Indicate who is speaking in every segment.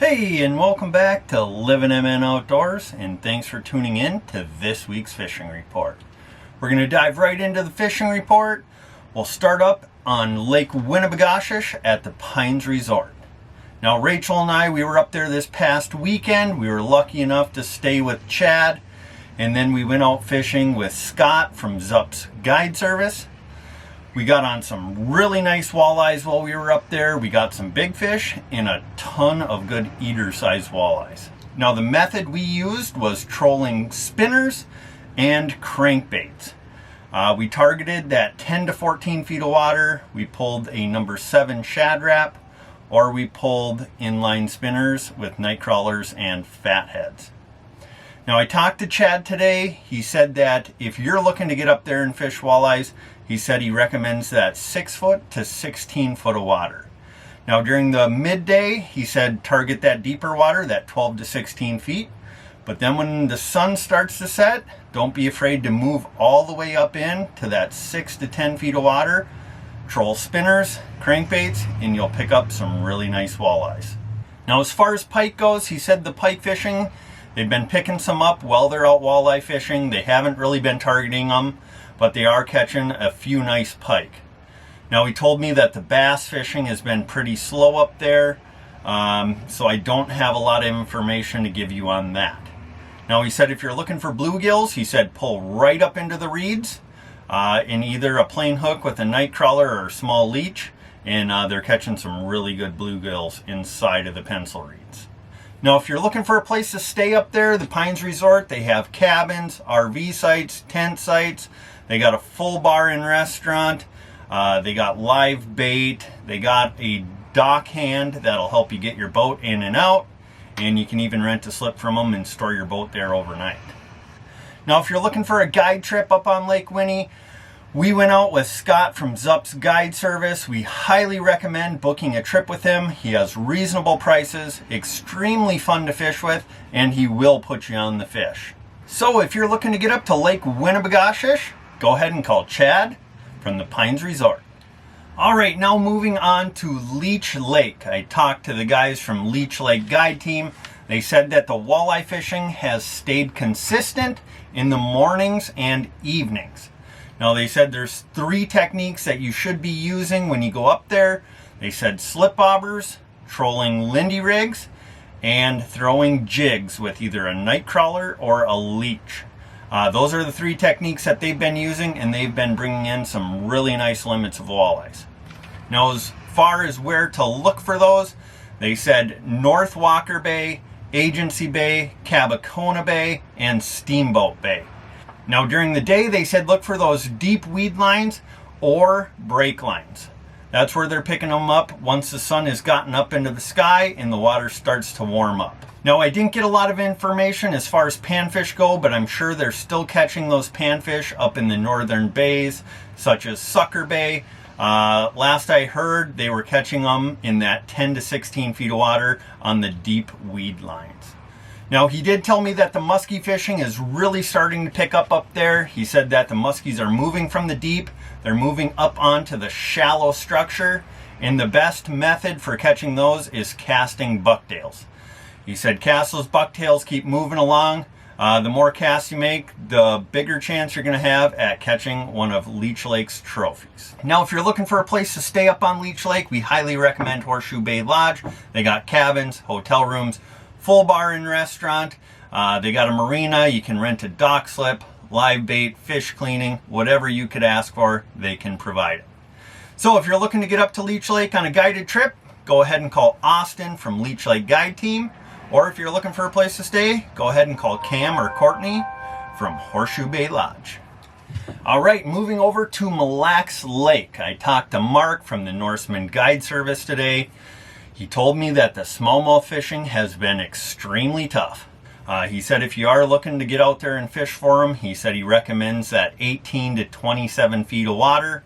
Speaker 1: Hey, and welcome back to Livin MN Outdoors, and thanks for tuning in to this week's fishing report. We're going to dive right into the fishing report. We'll start up on Lake Winnibigoshish at the Pines Resort. Now, Rachel and I, we were up there this past weekend. We were lucky enough to stay with Chad, and then we went out fishing with Scott from Zup's Guide Service. We got on some really nice walleyes while we were up there. We got some big fish and a ton of good eater-sized walleyes. Now, the method we used was trolling spinners and crankbaits. We targeted that 10 to 14 feet of water. We pulled a number 7 shad rap, or we pulled inline spinners with night crawlers and fatheads. Now, I talked to Chad today. He said that if you're looking to get up there and fish walleyes, he said he recommends that 6 foot to 16 foot of water. Now, during the midday, he said target that deeper water, that 12 to 16 feet. But then when the sun starts to set, don't be afraid to move all the way up in to that 6 to 10 feet of water. Troll spinners, crankbaits, and you'll pick up some really nice walleyes. Now, as far as pike goes, he said the pike fishing, they've been picking some up while they're out walleye fishing. They haven't really been targeting them, but they are catching a few nice pike. Now, he told me that the bass fishing has been pretty slow up there, so I don't have a lot of information to give you on that. Now, he said if you're looking for bluegills, he said pull right up into the reeds in either a plain hook with a night crawler or a small leech, and they're catching some really good bluegills inside of the pencil reeds. Now, if you're looking for a place to stay up there, the Pines Resort, they have cabins, RV sites, tent sites. They got a full bar and restaurant. They got live bait. They got a dock hand that'll help you get your boat in and out. And you can even rent a slip from them and store your boat there overnight. Now, if you're looking for a guide trip up on Lake Winnie, we went out with Scott from Zup's Guide Service. We highly recommend booking a trip with him. He has reasonable prices, extremely fun to fish with, and he will put you on the fish. So if you're looking to get up to Lake Winnibigoshish, go ahead and call Chad from the Pines Resort. All right, now moving on to Leech Lake. I talked to the guys from Leech Lake Guide Team. They said that the walleye fishing has stayed consistent in the mornings and evenings. Now, they said there's 3 techniques that you should be using when you go up there. They said slip bobbers, trolling lindy rigs, and throwing jigs with either a night crawler or a leech. Those are the 3 techniques that they've been using, and they've been bringing in some really nice limits of walleyes. Now, as far as where to look for those, they said North Walker Bay, Agency Bay, Cabacona Bay, and Steamboat Bay. Now, during the day, they said look for those deep weed lines or break lines. That's where they're picking them up once the sun has gotten up into the sky and the water starts to warm up. Now, I didn't get a lot of information as far as panfish go, but I'm sure they're still catching those panfish up in the northern bays, such as Sucker Bay. Last I heard, they were catching them in that 10 to 16 feet of water on the deep weed lines. Now, he did tell me that the muskie fishing is really starting to pick up there. He said that the muskies are moving from the deep. They're moving up onto the shallow structure. And the best method for catching those is casting bucktails. He said cast those bucktails, keep moving along. The more casts you make, the bigger chance you're going to have at catching one of Leech Lake's trophies. Now, if you're looking for a place to stay up on Leech Lake, we highly recommend Horseshoe Bay Lodge. They got cabins, hotel rooms, full bar and restaurant. They got a marina. You can rent a dock slip, live bait, fish cleaning, whatever you could ask for, they can provide it. So if you're looking to get up to Leech Lake on a guided trip, go ahead and call Austin from Leech Lake Guide Team. Or if you're looking for a place to stay, go ahead and call Cam or Courtney from Horseshoe Bay Lodge. All right, moving over to Mille Lacs Lake. I talked to Mark from the Norseman Guide Service today. He told me that the smallmouth fishing has been extremely tough. He said if you are looking to get out there and fish for him, he said he recommends that 18 to 27 feet of water.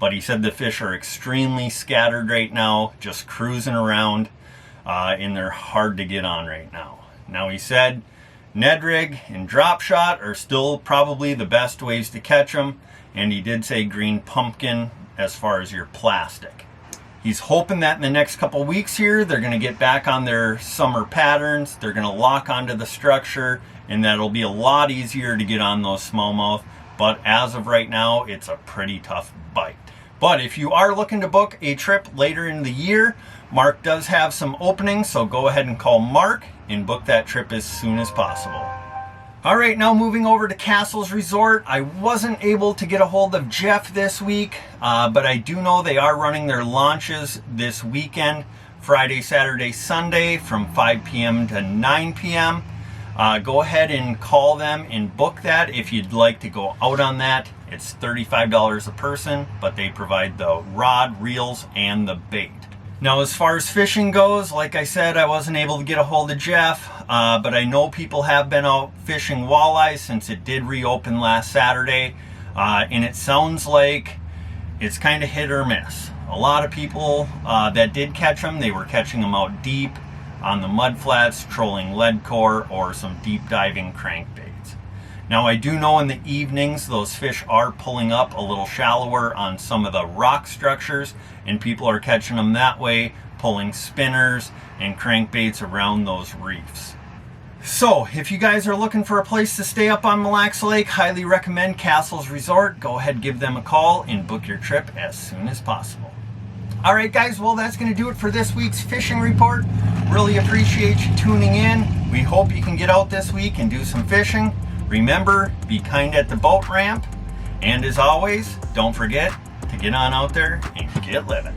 Speaker 1: But he said the fish are extremely scattered right now, just cruising around, and they're hard to get on right now. Now, he said Ned rig and drop shot are still probably the best ways to catch them. And he did say green pumpkin as far as your plastic. He's hoping that in the next couple weeks here, they're going to get back on their summer patterns. They're going to lock onto the structure, and that'll be a lot easier to get on those smallmouth. But as of right now, it's a pretty tough bite. But if you are looking to book a trip later in the year, Mark does have some openings, so go ahead and call Mark and book that trip as soon as possible. All right, now moving over to Castles Resort. I wasn't able to get a hold of Jeff this week, but I do know they are running their launches this weekend, Friday, Saturday, Sunday from 5 p.m. to 9 p.m. Go ahead and call them and book that if you'd like to go out on that. It's $35 a person, but they provide the rod, reels, and the bait. Now, as far as fishing goes, like I said, I wasn't able to get a hold of Jeff, but I know people have been out fishing walleyes since it did reopen last Saturday, and it sounds like it's kind of hit or miss. A lot of people that did catch them, they were catching them out deep on the mud flats, trolling lead core, or some deep diving crankbaits. Now, I do know in the evenings those fish are pulling up a little shallower on some of the rock structures, and people are catching them that way, pulling spinners and crankbaits around those reefs. So, if you guys are looking for a place to stay up on Mille Lacs Lake, highly recommend Castles Resort. Go ahead, give them a call, and book your trip as soon as possible. All right, guys, well, that's going to do it for this week's fishing report. Really appreciate you tuning in. We hope you can get out this week and do some fishing. Remember, be kind at the boat ramp. And as always, don't forget to get on out there and get living.